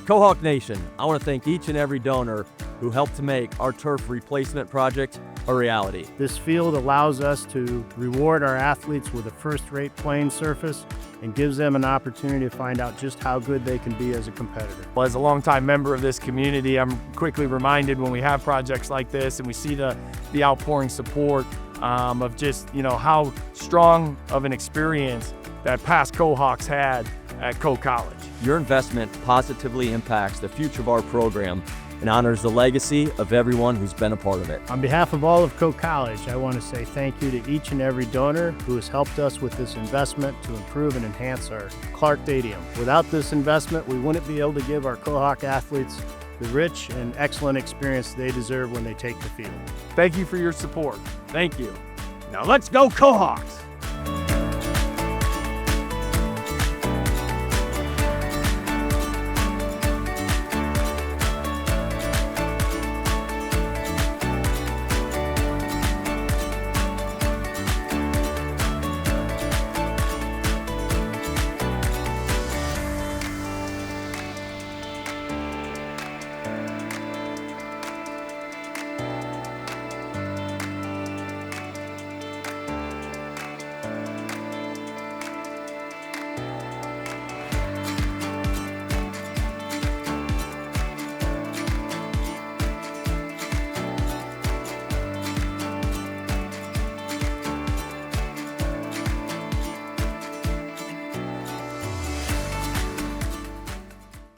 Kohawk Nation, I want to thank each and every donor who helped to make our turf replacement project a reality. This field allows us to reward our athletes with a first-rate playing surface and gives them an opportunity to find out just how good they can be as a competitor. Well, as a longtime member of this community, I'm quickly reminded when we have projects like this and we see the outpouring support of just, how strong of an experience that past Kohawks had at Coe College. Your investment positively impacts the future of our program and honors the legacy of everyone who's been a part of it. On behalf of all of Coe College, I want to say thank you to each and every donor who has helped us with this investment to improve and enhance our Clark Stadium. Without this investment, we wouldn't be able to give our Kohawk athletes the rich and excellent experience they deserve when they take the field. Thank you for your support. Thank you. Now let's go Kohawks!